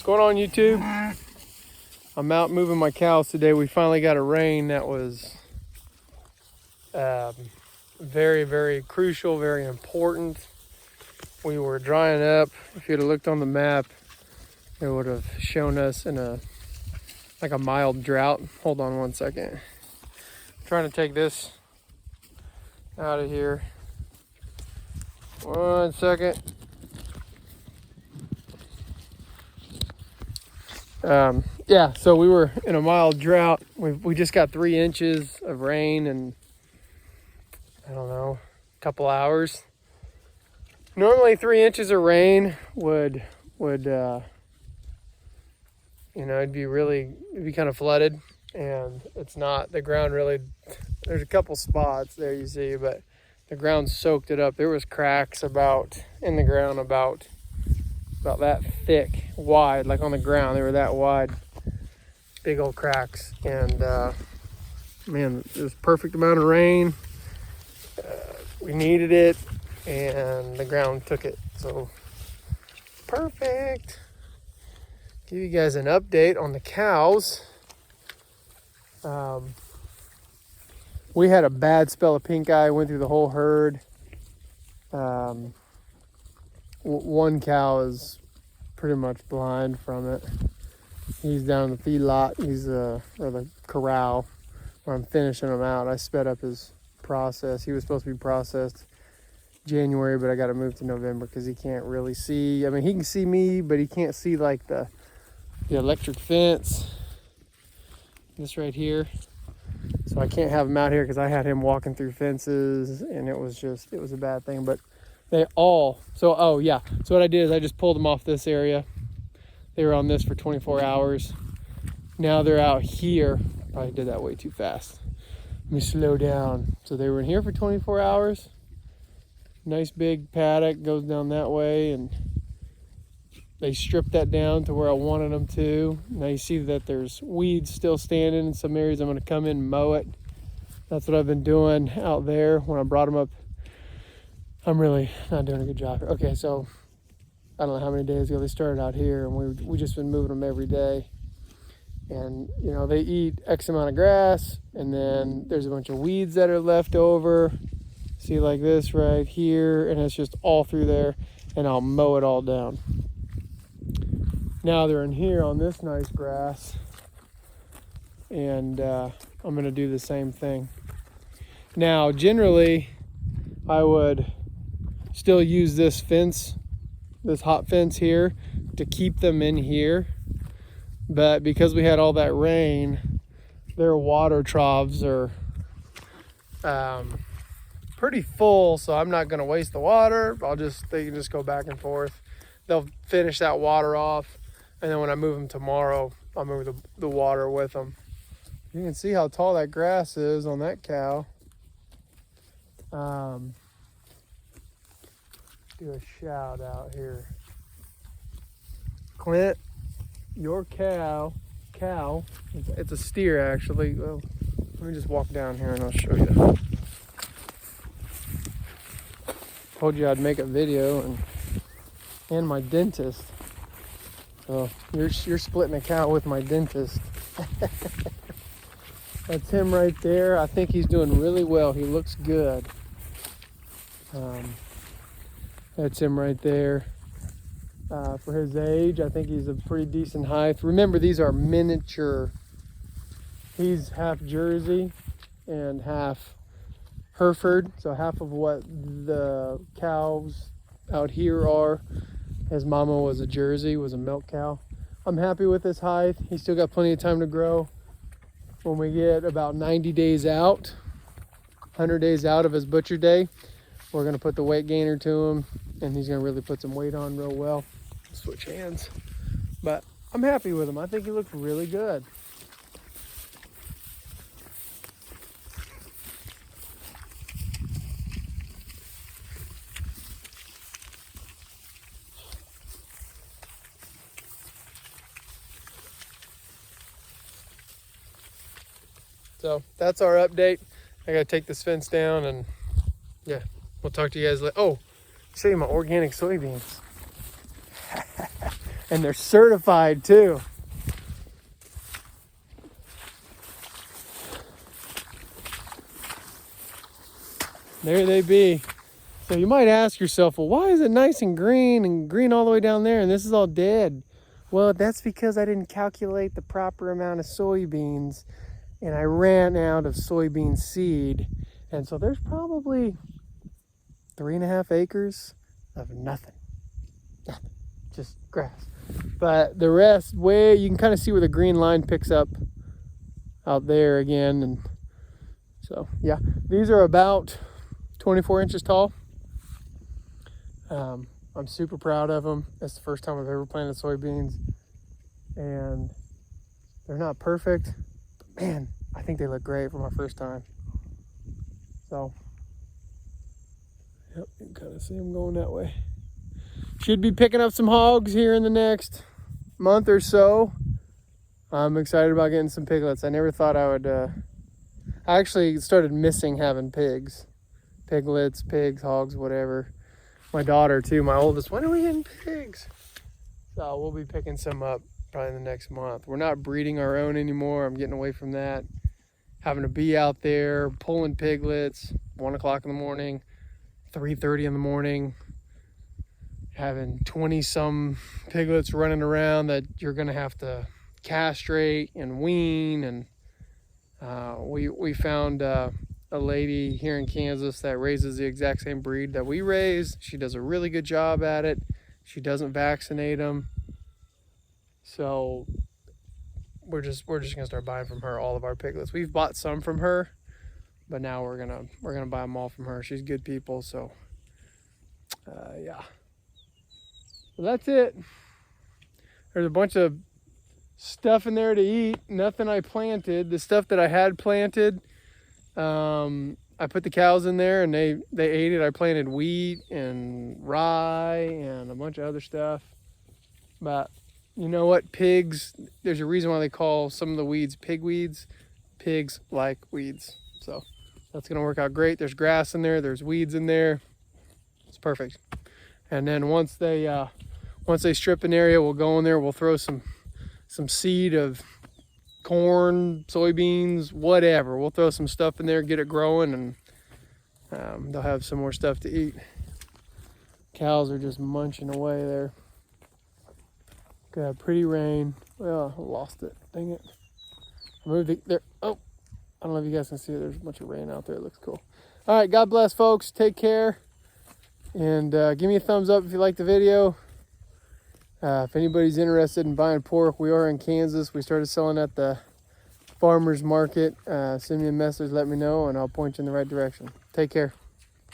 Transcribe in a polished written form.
going on, YouTube? I'm out moving my cows today. We finally got a rain that was very, very crucial, very important. We were drying up. If you'd have looked on the map, it would have shown us in a mild drought. Hold on one second. I'm trying to take this out of here. 1 second. Yeah, so we were in a mild drought. We just got 3 inches of rain in, I don't know, a couple hours. Normally 3 inches of rain would it'd be kind of flooded, and it's not. The ground really, there's a couple spots there you see, but the ground soaked it up. There was cracks in the ground about that thick, wide, like on the ground. They were that wide, big old cracks. And man, it was perfect amount of rain. We needed it, and the ground took it. So perfect. Give you guys an update on the cows. We had a bad spell of pink eye. Went through the whole herd. One cow is pretty much blind from it. He's down in the feedlot. He's or the corral where I'm finishing him out. I sped up his process. He was supposed to be processed January, but I got to move to November because he can't really see. I mean, he can see me, but he can't see like the electric fence. This right here. So I can't have him out here because I had him walking through fences, and it was a bad thing. But so what I did is I just pulled them off this area. They were on this for 24 hours. Now they're out here. Probably did that way too fast. Let me slow down. So they were in here for 24 hours. Nice big paddock, goes down that way, and they stripped that down to where I wanted them to. Now you see that there's weeds still standing in some areas. I'm going to come in and mow it. That's what I've been doing out there when I brought them up. I'm really not doing a good job. Okay, so I don't know how many days ago they started out here, and we just been moving them every day. And they eat X amount of grass, and then there's a bunch of weeds that are left over. See, like this right here, and it's just all through there, and I'll mow it all down. Now they're in here on this nice grass, and I'm gonna do the same thing. Now, generally, I would still use this fence, this hot fence here, to keep them in here. But because we had all that rain, their water troughs are pretty full, so I'm not gonna waste the water. They can just go back and forth. They'll finish that water off, and then when I move them tomorrow, I'll move the water with them. You can see how tall that grass is on that cow. Do a shout out here. Clint, your cow, it's a steer actually. Well, let me just walk down here and I'll show you. Told you I'd make a video, and my dentist. So you're splitting a cow with my dentist. That's him right there. I think he's doing really well. He looks good. That's him right there. For his age, I think he's a pretty decent height. Remember, these are miniature. He's half Jersey and half Hereford, so half of what the cows out here are. His mama was a Jersey, was a milk cow. I'm happy with his height. He's still got plenty of time to grow. When we get about 90 days out, 100 days out of his butcher day, we're gonna put the weight gainer to him, and he's gonna really put some weight on real well. Switch hands. But I'm happy with him. I think he looks really good. So that's our update. I gotta take this fence down, and yeah, we'll talk to you guys later. Oh, show you my organic soybeans. And they're certified too. There they be. So you might ask yourself, well, why is it nice and green all the way down there and this is all dead? Well, that's because I didn't calculate the proper amount of soybeans and I ran out of soybean seed. And so there's probably 3.5 acres of nothing, just grass. But the rest, you can kind of see where the green line picks up out there again. And so, yeah, these are about 24 inches tall. I'm super proud of them. That's the first time I've ever planted soybeans. And they're not perfect, but man, I think they look great for my first time. So, yep, you can kind of see them going that way. Should be picking up some hogs here in the next month or so. I'm excited about getting some piglets. I never thought I would, I actually started missing having pigs. Piglets, pigs, hogs, whatever. My daughter too, my oldest, when are we getting pigs? So we'll be picking some up probably in the next month. We're not breeding our own anymore. I'm getting away from that. Having to be out there pulling piglets, 1 o'clock in the morning, 3:30 in the morning, having 20 some piglets running around that you're gonna have to castrate and wean. And we found a lady here in Kansas that raises the exact same breed that we raise. She does a really good job at it. She doesn't vaccinate them. So we're just gonna start buying from her all of our piglets. We've bought some from her, but now we're gonna buy them all from her. She's good people, so yeah. So that's it. There's a bunch of stuff in there to eat. Nothing I planted. The stuff that I had planted, I put the cows in there and they ate it. I planted wheat and rye and a bunch of other stuff. But you know what? Pigs, there's a reason why they call some of the weeds pig weeds. Pigs like weeds. So that's going to work out great. There's grass in there. There's weeds in there. It's perfect. And then once they strip an area, we'll go in there. We'll throw some seed of corn, soybeans, whatever. We'll throw some stuff in there, get it growing, and they'll have some more stuff to eat. Cows are just munching away there. Got a pretty rain. Well, I lost it. Dang it. I moved it there. Oh, I don't know if you guys can see it. There's a bunch of rain out there. It looks cool. All right, God bless, folks. Take care. And give me a thumbs up if you like the video. If anybody's interested in buying pork, we are in Kansas. We started selling at the farmer's market. Send me a message, let me know, and I'll point you in the right direction. Take care.